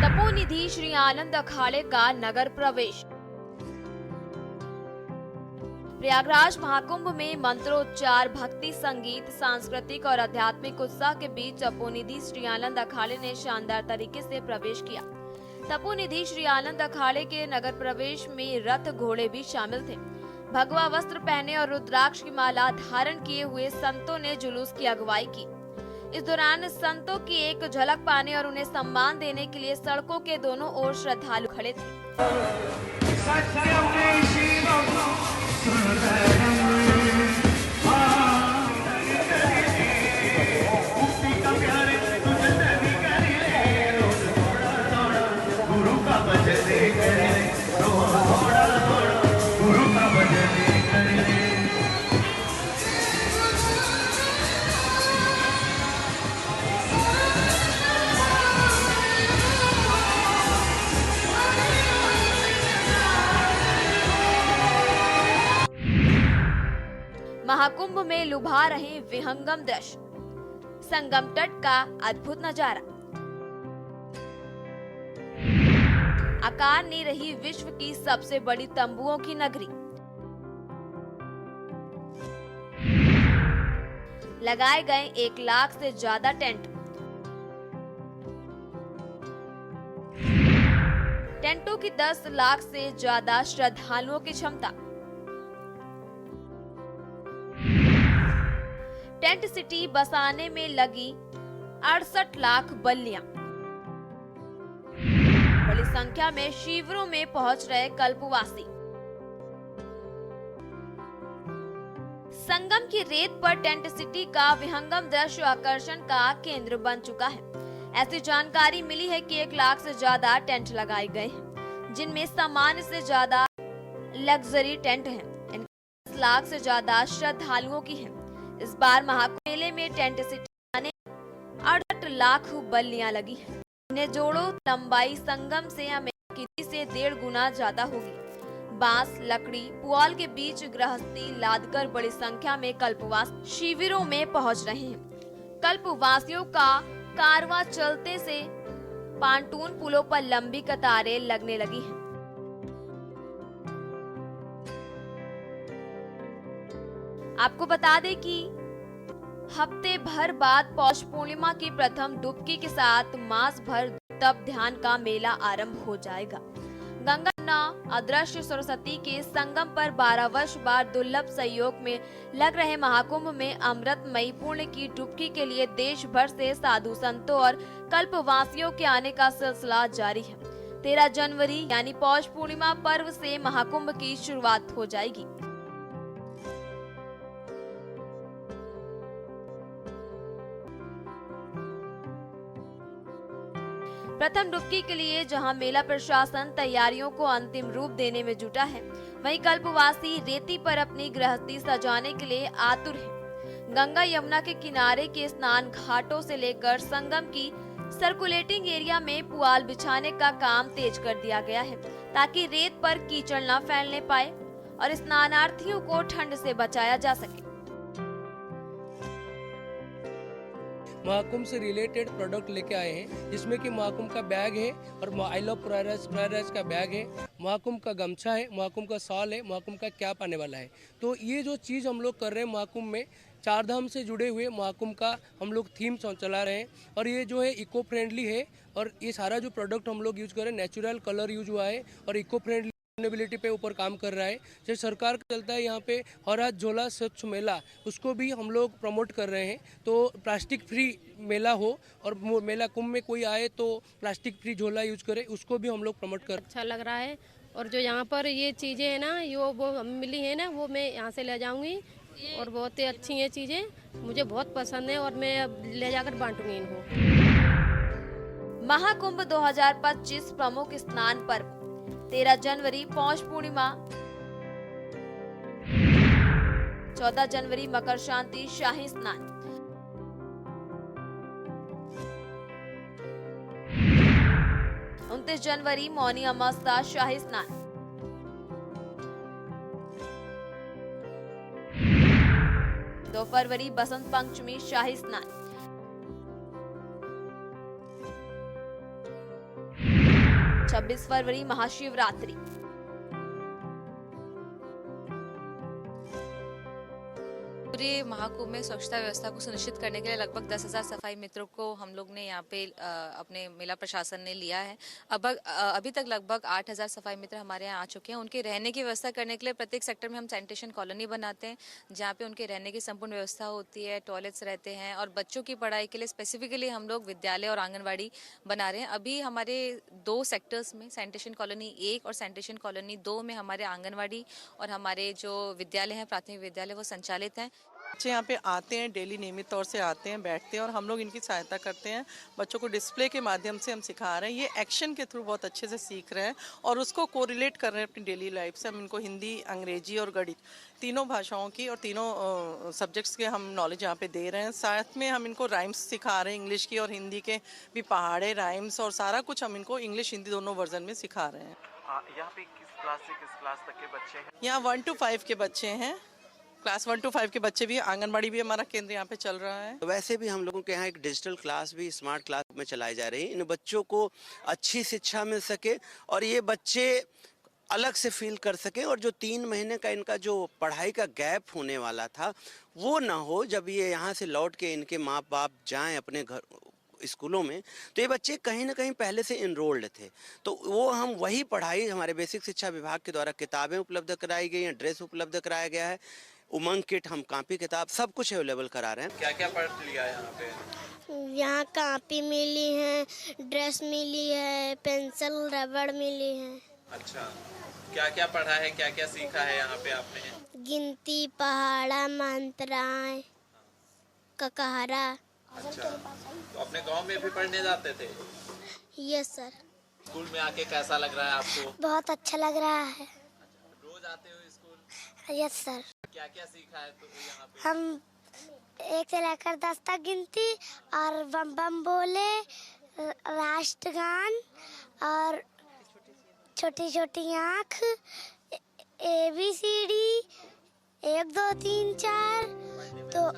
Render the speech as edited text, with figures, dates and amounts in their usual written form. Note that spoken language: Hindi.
तपोनिधि श्री आनंद अखाड़े का नगर प्रवेश। प्रयागराज महाकुंभ में मंत्रोच्चार, भक्ति, संगीत, सांस्कृतिक और आध्यात्मिक उत्साह के बीच तपोनिधि श्री आनंद अखाड़े ने शानदार तरीके से प्रवेश किया। तपोनिधि श्री आनंद अखाड़े के नगर प्रवेश में रथ, घोड़े भी शामिल थे। भगवा वस्त्र पहने और रुद्राक्ष की माला धारण किए हुए संतों ने जुलूस की अगुवाई की। इस दौरान संतों की एक झलक पाने और उन्हें सम्मान देने के लिए सड़कों के दोनों ओर श्रद्धालु खड़े थे। महाकुंभ में लुभा रहे विहंगम दृश्य, संगम तट का अद्भुत नजारा। आकार ने रही विश्व की सबसे बड़ी तंबुओं की नगरी। लगाए गए 1 लाख से ज्यादा टेंट। टेंटों की 10 लाख से ज्यादा श्रद्धालुओं की क्षमता। टेंट सिटी बसाने में लगी 68 लाख बल्लियां। बड़ी संख्या में शिविरों में पहुंच रहे कल्पवासी। संगम की रेत पर टेंट सिटी का विहंगम दृश्य आकर्षण का केंद्र बन चुका है। ऐसी जानकारी मिली है कि 1 लाख से ज्यादा टेंट लगाए गए हैं, जिनमें सामान्य से ज्यादा लग्जरी टेंट हैं। 10 लाख से ज्यादा श्रद्धालुओं की है। इस बार महाकुंभ मेले में टेंट सिटी में 68 लाख बल्लियां लगी हैं। इन्हें जोड़ो, लंबाई संगम से अमेरिकी से 1.5 गुना ज्यादा होगी। बांस, लकड़ी, पुआल के बीच गृहस्थी लादकर बड़ी संख्या में कल्पवासी शिविरों में पहुंच रहे हैं। कल्पवासियों का कारवां चलते से पांटून पुलों पर लंबी कतारें लगने लगी हैं। आपको बता दें कि हफ्ते भर बाद पौष पूर्णिमा की प्रथम डुबकी के साथ मास भर तप ध्यान का मेला आरंभ हो जाएगा। गंगा यमुना अदृश्य सरस्वती के संगम पर 12 वर्ष बाद दुर्लभ सहयोग में लग रहे महाकुंभ में अमृतमयी पुण्य की डुबकी के लिए देश भर से साधु संतों और कल्पवासियों के आने का सिलसिला जारी है। 13 जनवरी यानी पौष पूर्णिमा पर्व से महाकुंभ की शुरुआत हो जाएगी। प्रथम डुबकी के लिए जहां मेला प्रशासन तैयारियों को अंतिम रूप देने में जुटा है, वहीं कल्पवासी रेती पर अपनी गृहस्थी सजाने के लिए आतुर हैं। गंगा यमुना के किनारे के स्नान घाटों से लेकर संगम की सर्कुलेटिंग एरिया में पुआल बिछाने का काम तेज कर दिया गया है, ताकि रेत पर कीचड़ न फैलने पाए और स्नानार्थियों को ठंड से बचाया जा सके। महाकुंभ से रिलेटेड प्रोडक्ट लेके आए हैं, जिसमें कि महाकुंभ का बैग है और आई लव प्रयागराज का बैग है, महाकुंभ का गमछा है, महाकुंभ का शॉल है, महाकुंभ का कैप आने वाला है। तो ये जो चीज़ हम लोग कर रहे हैं महाकुंभ में, 4 धाम से जुड़े हुए महाकुंभ का हम लोग थीम चला रहे हैं और ये जो है इको फ्रेंडली है और ये सारा जो प्रोडक्ट हम लोग यूज कर रहे हैं नेचुरल कलर यूज हुआ है और इको फ्रेंडली सस्टेनेबिलिटी पे ऊपर काम कर रहा है। जैसे सरकार का चलता है यहाँ पे हर हाथ झोला स्वच्छ मेला, उसको भी हम लोग प्रमोट कर रहे हैं। तो प्लास्टिक फ्री मेला हो और मेला कुंभ में कोई आए तो प्लास्टिक फ्री झोला यूज करे, उसको भी हम लोग प्रमोट कर। अच्छा लग रहा है और जो यहाँ पर ये चीज़ें हैं ना, वो मिली है ना, वो मैं यहाँ से ले जाऊँगी और बहुत ही अच्छी ये चीज़ें मुझे बहुत पसंद है और मैं ले जाकर बांटूंगी इनको। महाकुंभ 2025 प्रमुख स्नान पर्व 13 जनवरी पौष पूर्णिमा, 14 जनवरी मकर शांति शाही स्नान, 29 जनवरी मौनी अमावस्या शाही स्नान, 2 फरवरी बसंत पंचमी शाही स्नान, 26 फरवरी महाशिवरात्रि। पूरे महाकुंभ में स्वच्छता व्यवस्था को सुनिश्चित करने के लिए लगभग 10,000 सफाई मित्रों को हम लोग ने यहाँ पे अपने मेला प्रशासन ने लिया है। अभी तक लगभग 8,000 सफाई मित्र हमारे यहाँ आ चुके हैं। उनके रहने की व्यवस्था करने के लिए प्रत्येक सेक्टर में हम सैनिटेशन कॉलोनी बनाते हैं, जहाँ पे उनके रहने की संपूर्ण व्यवस्था होती है, टॉयलेट्स रहते हैं, और बच्चों की पढ़ाई के लिए स्पेसिफिकली हम लोग विद्यालय और आंगनबाड़ी बना रहे हैं। अभी हमारे 2 सेक्टर्स में, सैनिटेशन कॉलोनी 1 और सैनिटेशन कॉलोनी 2 में हमारे आंगनबाड़ी और हमारे जो विद्यालय हैं, प्राथमिक विद्यालय, वो संचालित हैं। बच्चे यहाँ पे आते हैं, डेली नियमित तौर से आते हैं, बैठते हैं और हम लोग इनकी सहायता करते हैं। बच्चों को डिस्प्ले के माध्यम से हम सिखा रहे हैं, ये एक्शन के थ्रू बहुत अच्छे से सीख रहे हैं और उसको कोरिलेट कर रहे हैं अपनी डेली लाइफ से। हम इनको हिंदी, अंग्रेजी और गणित तीनों भाषाओं की और तीनों सब्जेक्ट्स के हम नॉलेज यहाँ पे दे रहे हैं। साथ में हम इनको राइम्स सिखा रहे हैं, इंग्लिश की और हिंदी के भी पहाड़े राइम्स और सारा कुछ हम इनको इंग्लिश हिंदी दोनों वर्जन में सिखा रहे हैं। यहाँ पे किस क्लास से किस क्लास तक के बच्चे हैं? यहाँ 1 to 5 के बच्चे हैं, क्लास 1 to 5 के बच्चे भी, आंगनबाड़ी भी हमारा केंद्र यहाँ पे चल रहा है। तो वैसे भी हम लोगों के यहाँ एक डिजिटल क्लास भी स्मार्ट क्लास में चलाई जा रही है। इन बच्चों को अच्छी शिक्षा मिल सके और ये बच्चे अलग से फील कर सके, और जो 3 महीने का इनका जो पढ़ाई का गैप होने वाला था वो ना हो। जब ये यहाँ से लौट के इनके माँ बाप जाएं अपने घर स्कूलों में, तो ये बच्चे कहीं ना कहीं पहले से इनरोल्ड थे, तो वो हम वही पढ़ाई हमारे बेसिक शिक्षा विभाग के द्वारा किताबें उपलब्ध कराई गई हैं, ड्रेस उपलब्ध कराया गया है, उमंग किट, हम कॉपी किताब सब कुछ अवेलेबल करा रहे हैं। क्या क्या पढ़ लिया है यहाँ पे? यहाँ कॉपी मिली है, ड्रेस मिली है, पेंसिल रबड़ मिली है। अच्छा, क्या क्या पढ़ा है, क्या क्या सीखा है यहाँ पे आपने? गिनती, पहाड़ा, मंत्राएं, ककहरा। अच्छा, तो अपने गांव में भी पढ़ने जाते थे? Yes sir. स्कूल में आके कैसा लग रहा है आपको? बहुत अच्छा लग रहा है। रोज आते हो स्कूल? Yes sir. क्या क्या सीखा है तो यहाँ पे? हम 1 से लेकर 10 तक गिनती और बम बम बोले, राष्ट्रगान और छोटी छोटी आँख, ABCD 1 2 3 4 तो